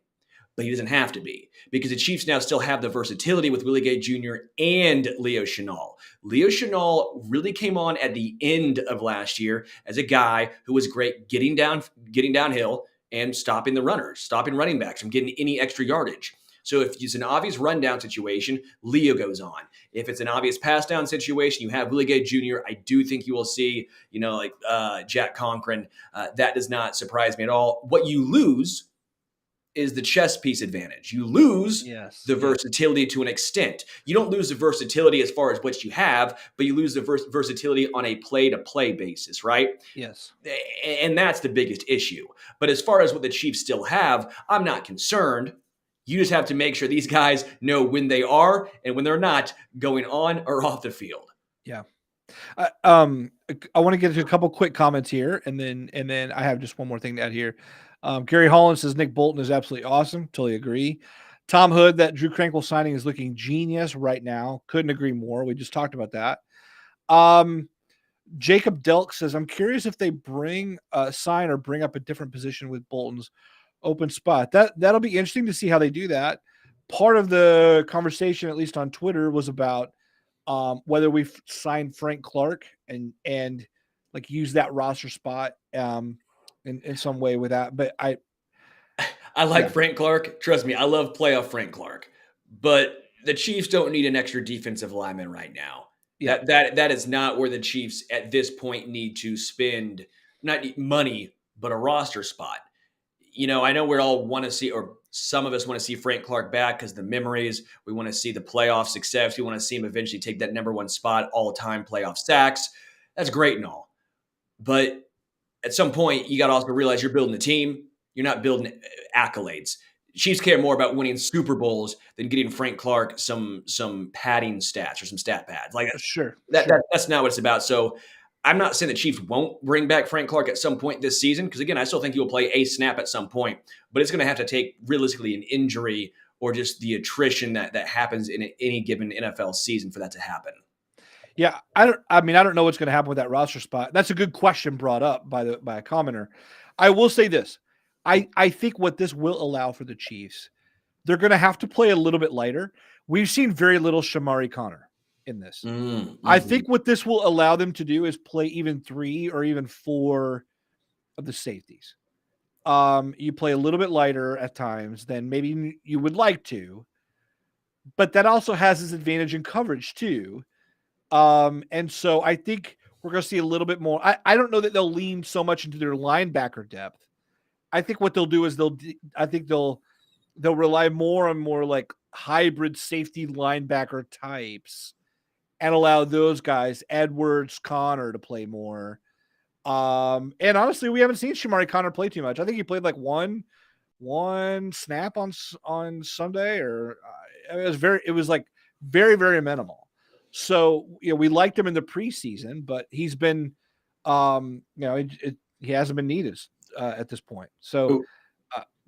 But he doesn't have to be because the Chiefs now still have the versatility with Willie Gay Jr. and Leo Chenal. Leo Chenal really came on at the end of last year as a guy who was great getting downhill and stopping the runners, stopping running backs from getting any extra yardage. So if it's an obvious rundown situation, Leo goes on. If it's an obvious pass down situation, you have Willie Gay Jr. I do think you will see, Jack Cochran. That does not surprise me at all. What you lose is the chess piece advantage. You lose the versatility to an extent. You don't lose the versatility as far as what you have, but you lose the versatility on a play-to-play basis, right? Yes. And that's the biggest issue. But as far as what the Chiefs still have, I'm not concerned. You just have to make sure these guys know when they are and when they're not going on or off the field. Yeah. I want to get to a couple quick comments here, and then I have just one more thing to add here. Gary Holland says Nick Bolton is absolutely awesome. Totally agree. Tom Hood, that Drew Tranquill signing is looking genius right now. Couldn't agree more. We just talked about that. Jacob Delk says, I'm curious if they sign or bring up a different position with Bolton's open spot. That'll be interesting to see how they do that. Part of the conversation, at least on Twitter, was about whether we signed Frank Clark and like use that roster spot in some way with that. But I like Frank Clark. Trust me, I love playoff Frank Clark. But the Chiefs don't need an extra defensive lineman right now. Yeah. That is not where the Chiefs at this point need to spend not money, but a roster spot. I know we all want to see, or some of us want to see Frank Clark back because the memories. We want to see the playoff success. We want to see him eventually take that number one spot, all-time playoff sacks. That's great and all. But at some point, you got to also realize you're building a team. You're not building accolades. Chiefs care more about winning Super Bowls than getting Frank Clark some padding stats or some stat pads. Like sure. That's not what it's about. So I'm not saying the Chiefs won't bring back Frank Clark at some point this season because, again, I still think he will play a snap at some point. But it's going to have to take realistically an injury or just the attrition that happens in any given NFL season for that to happen. Yeah, I don't know what's going to happen with that roster spot. That's a good question brought up by a commenter. I will say this. I think what this will allow for the Chiefs, they're going to have to play a little bit lighter. We've seen very little Shamari Connor in this. I think what this will allow them to do is play even 3 or even 4 of the safeties. You play a little bit lighter at times than maybe you would like to, but that also has its advantage in coverage too. And so I think we're going to see a little bit more. I don't know that they'll lean so much into their linebacker depth. I think what they'll do is they'll rely more on more like hybrid safety linebacker types and allow those guys, Edwards, Connor, to play more. And honestly, we haven't seen Shamari Connor play too much. I think he played like one snap on Sunday, or it was like very, very minimal. So, we liked him in the preseason, but he's been, he hasn't been needed at this point. So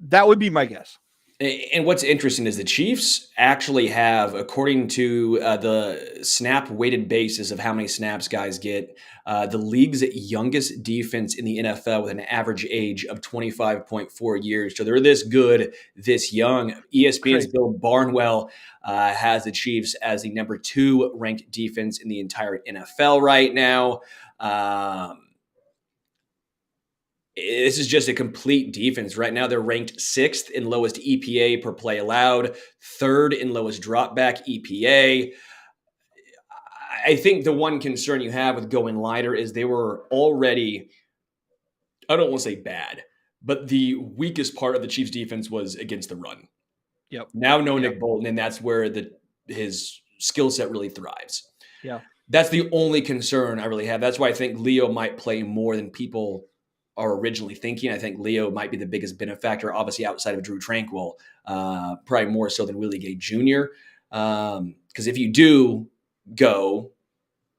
that would be my guess. And what's interesting is the Chiefs actually have, according to the snap weighted basis of how many snaps guys get, the league's youngest defense in the NFL with an average age of 25.4 years. So they're this good, this young. ESPN's Bill Barnwell has the Chiefs as the number 2 ranked defense in the entire NFL right now. This is just a complete defense. Right now, they're ranked 6th in lowest EPA per play allowed, 3rd in lowest dropback EPA. I think the one concern you have with going lighter is they were already, I don't want to say bad, but the weakest part of the Chiefs defense was against the run. Yep. Now Nick Bolton, and that's where his skill set really thrives. Yeah. That's the only concern I really have. That's why I think Leo might play more than people are originally thinking. I think Leo might be the biggest benefactor, obviously outside of Drew Tranquill, probably more so than Willie Gay Jr. Because if you do go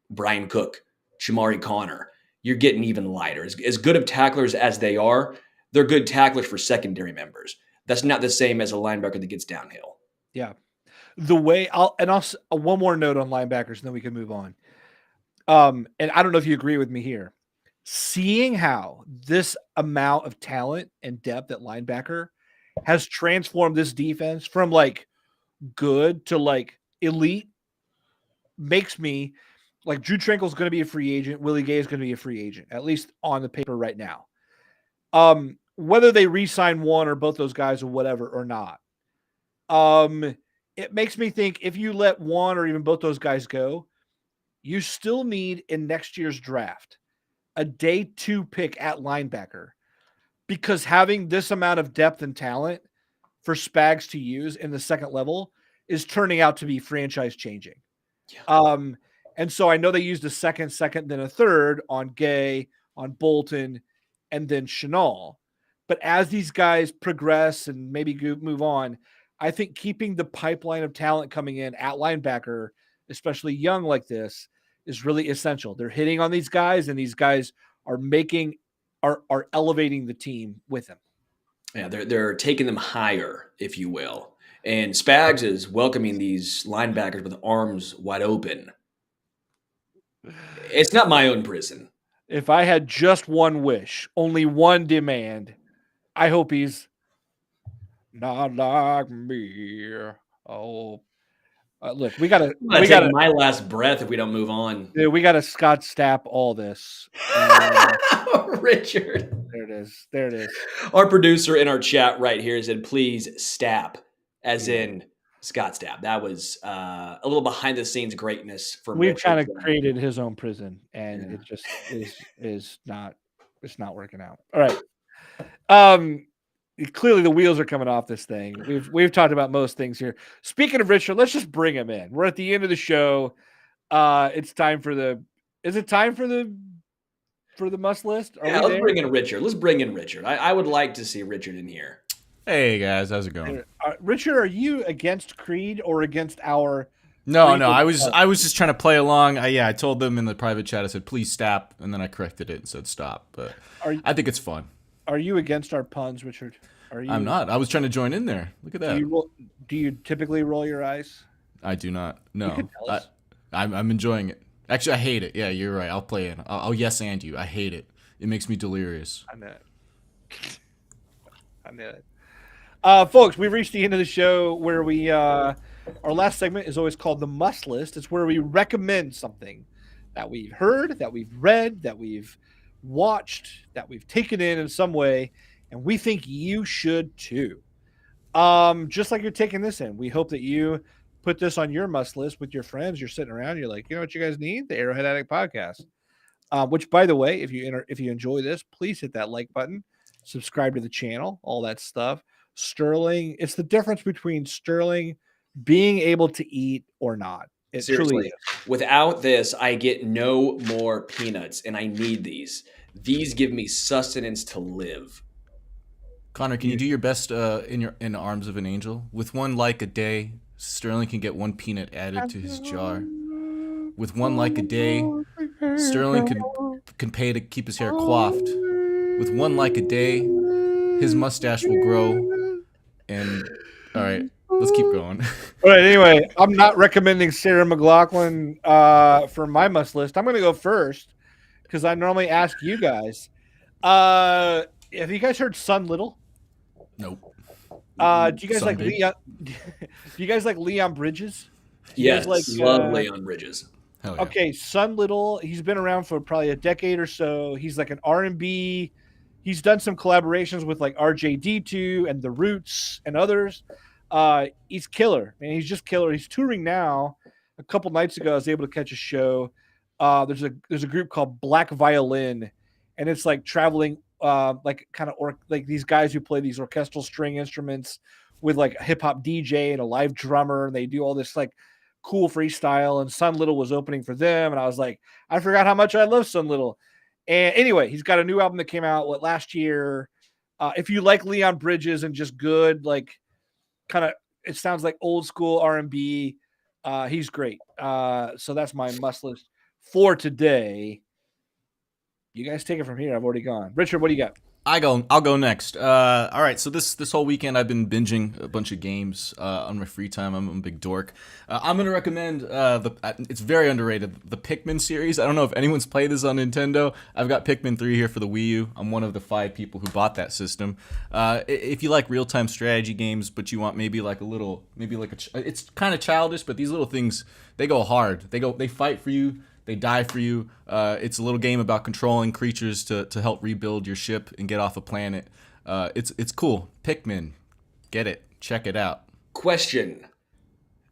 Brian Cook, Shamari Connor, you're getting even lighter. As good of tacklers as they are, they're good tacklers for secondary members. That's not the same as a linebacker that gets downhill. Yeah. The way I'll one more note on linebackers, and then we can move on. And I don't know if you agree with me here. Seeing how this amount of talent and depth at linebacker has transformed this defense from like good to like elite makes me like Drew Tranquill's going to be a free agent. Willie Gay is going to be a free agent, at least on the paper right now. Whether they re-sign one or both those guys or whatever or not, it makes me think if you let one or even both those guys go, you still need in next year's draft a day 2 pick at linebacker, because having this amount of depth and talent for Spags to use in the second level is turning out to be franchise changing. Yeah. And so I know they used a second, then a third on Gay, on Bolton, and then Chenal. But as these guys progress and maybe move on, I think keeping the pipeline of talent coming in at linebacker, especially young like this, is really essential. They're hitting on these guys, and these guys are elevating the team with them. Yeah, they're taking them higher, if you will. And Spags is welcoming these linebackers with arms wide open. It's not my own prison. If I had just one wish, only one demand, I hope he's not like me. Oh, look, we gotta take my last breath if we don't move on. Dude, we gotta Scott Stapp all this. Richard. There it is. Our producer in our chat right here said, please Stapp, as in Scott Stapp. That was a little behind the scenes greatness for We've kind of created his own prison, and it just is not working out. All right. Clearly the wheels are coming off this thing. We've talked about most things here. Speaking of Richard, let's just bring him in. We're at the end of the show. It's time for the must list? Let's bring in Richard. I would like to see Richard in here. Hey guys, how's it going? Richard, are you against Creed or against our? No. I was just trying to play along. I told them in the private chat. I said please stop, and then I corrected it and said stop. But I think it's fun. Are you against our puns, Richard? I'm not. I was trying to join in there. Look at that. Do you typically roll your eyes? I do not. No. You can tell us. I'm enjoying it. Actually, I hate it. Yeah, you're right. I'll play it. I'll yes and you. I hate it. It makes me delirious. I knew it. Folks, we've reached the end of the show where we our last segment is always called the must list. It's where we recommend something that we've heard, that we've read, that we've watched, that we've taken in some way, and we think you should too. Just like you're taking this in, we hope that you put this on your must list with your friends. You're sitting around, you're like, you know what you guys need? The Arrowhead Addict podcast. Which, by the way, if you enjoy this, please hit that like button, subscribe to the channel, all that stuff. Sterling, it's the difference between Sterling being able to eat or not. It Seriously, truly is. without this, I get no more peanuts, and I need these. These give me sustenance to live. Connor, can you do your best in the arms of an angel? With one like a day, Sterling can get one peanut added to his jar. With one like a day, Sterling can pay to keep his hair coiffed. With one like a day, his mustache will grow. And all right, let's keep going. All right. Anyway, I'm not recommending Sarah McLachlan for my must list. I'm going to go first because I normally ask you guys. Have you guys heard Son Little? Nope. Do you guys like Sunday. Leon? Do you guys like Leon Bridges? Do you Yes, guys love Leon Bridges. Hell yeah. Okay, Son Little. He's been around for probably a decade or so. He's like an R&B. He's done some collaborations with like RJD2 and The Roots and others. He's killer, man. He's just killer. He's touring now. A couple nights ago, I was able to catch a show. There's a group called Black Violin, and it's like traveling, like kind of like these guys who play these orchestral string instruments with like a hip hop DJ and a live drummer, and they do all this like cool freestyle. And Son Little was opening for them, and I was like, I forgot how much I love Son Little. And anyway, he's got a new album that came out last year. If you like Leon Bridges and just good, like kind of, it sounds like old school R&B. He's great. So that's my must list for today. You guys take it from here. I've already gone. Richard, what do you got? I'll go next. All right, so this whole weekend I've been binging a bunch of games on my free time. I'm a big dork. I'm gonna recommend it's very underrated, the Pikmin series. I don't know if anyone's played this on Nintendo. I've got Pikmin 3 here for the Wii U. I'm one of the 5 people who bought that system. If you like real-time strategy games, but you want maybe it's kind of childish, but these little things, they go hard. They fight for you. They die for you. It's a little game about controlling creatures to help rebuild your ship and get off a planet. It's cool. Pikmin. Get it. Check it out. Question.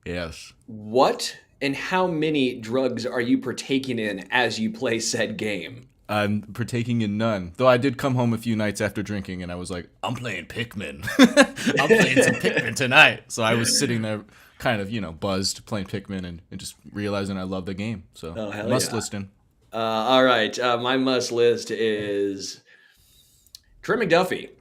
Yes. What and how many drugs are you partaking in as you play said game? I'm partaking in none. Though I did come home a few nights after drinking and I was like, I'm playing Pikmin. I'm playing some Pikmin tonight. So I was sitting there kind of, buzzed playing Pikmin and just realizing I love the game. So must listen. All right. My must list is Trent McDuffie.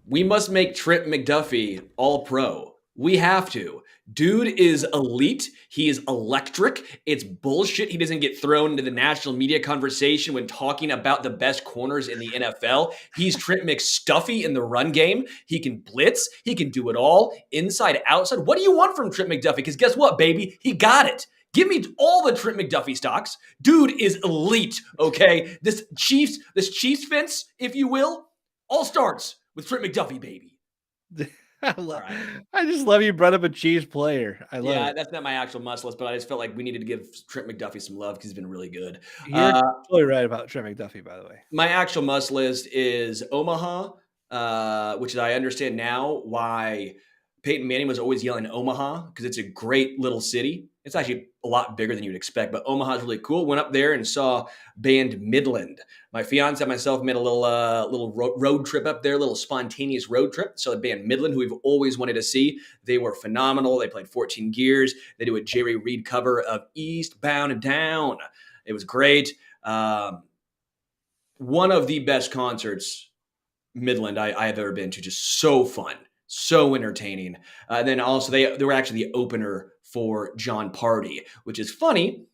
We must make Trent McDuffie all pro. We have to. Dude is elite. He is electric. It's bullshit he doesn't get thrown into the national media conversation when talking about the best corners in the NFL. He's Trent McStuffy in the run game. He can blitz. He can do it all, inside, outside. What do you want from Trent McDuffie? Because guess what, baby? He got it. Give me all the Trent McDuffie stocks. Dude is elite, okay? This Chiefs fence, if you will, all starts with Trent McDuffie, baby. I just love you brought up a Chiefs player. I love it. That's not my actual must list, but I just felt like we needed to give Trent McDuffie some love because he's been really good. You're totally right about Trent McDuffie, by the way. My actual must list is Omaha, which I understand now why Peyton Manning was always yelling Omaha, because it's a great little city. It's actually a lot bigger than you'd expect, but Omaha is really cool. Went up there and saw band Midland. My fiance and myself made a little road trip up there, a little spontaneous road trip. So the band Midland, who we've always wanted to see, they were phenomenal. They played 14 Gears. They do a Jerry Reed cover of Eastbound and Down. It was great. One of the best concerts, Midland, I have ever been to. Just so fun, so entertaining. Then also they were actually the opener for John Party, which is funny.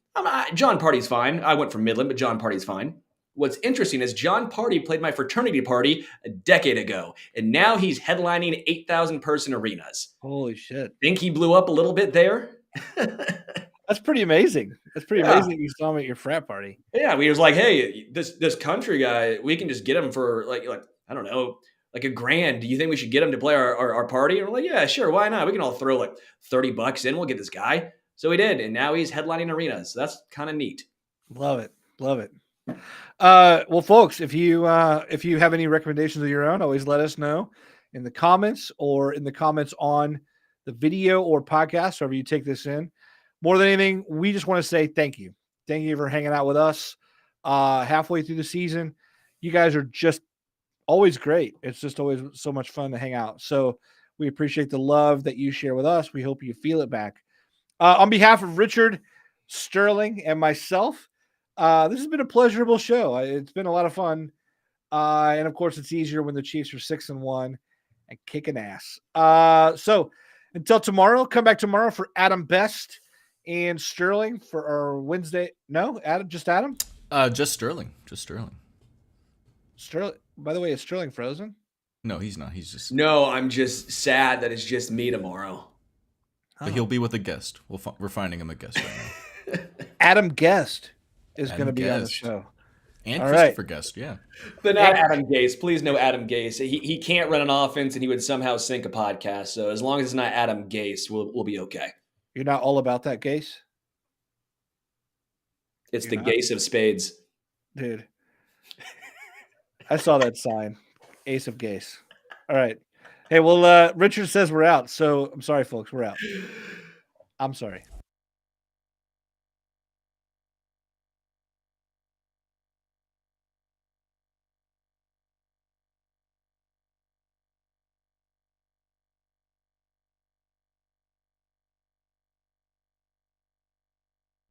John Party's fine. I went from Midland, but John Party's fine. What's interesting is John Party played my fraternity party a decade ago, and now he's headlining 8,000 person arenas. Holy shit. Think he blew up a little bit there? That's pretty amazing. That's pretty amazing you saw him at your frat party. Yeah, we was like, hey, this country guy, we can just get him for like I don't know, like $1,000. Do you think we should get him to play our party? And we're like, yeah, sure, why not? We can all throw like $30 in. We'll get this guy. So we did, and now he's headlining arenas. So that's kind of neat. Love it. Love it. Well, folks, if you have any recommendations of your own, always let us know in the comments or in the comments on the video or podcast, however you take this in. More than anything, we just want to say thank you. Thank you for hanging out with us halfway through the season. You guys are just always great. It's just always so much fun to hang out. So we appreciate the love that you share with us. We hope you feel it back. On behalf of Richard, Sterling, and myself, this has been a pleasurable show. It's been a lot of fun. And of course, it's easier when the Chiefs are 6-1 and kicking ass. So until tomorrow, come back tomorrow for Adam Best and Sterling for our Wednesday. No, Adam, just Adam? Just Sterling. Just Sterling. Sterling. By the way, is Sterling frozen? No, he's not. He's just. No, I'm just sad that it's just me tomorrow. But he'll be with a guest. We're finding him a guest right now. Adam Guest is Adam going to be on the Guest. show. And All Christopher Guest, yeah. But not Adam Gase. Please no Adam Gase. He can't run an offense and he would somehow sink a podcast. So as long as it's not Adam Gase, we'll be okay. You're not all about that, Gase? It's You're the not? Gase of spades. Dude. I saw that sign. Ace of Gase. All right. Hey, well, Richard says we're out. So I'm sorry, folks. We're out. I'm sorry.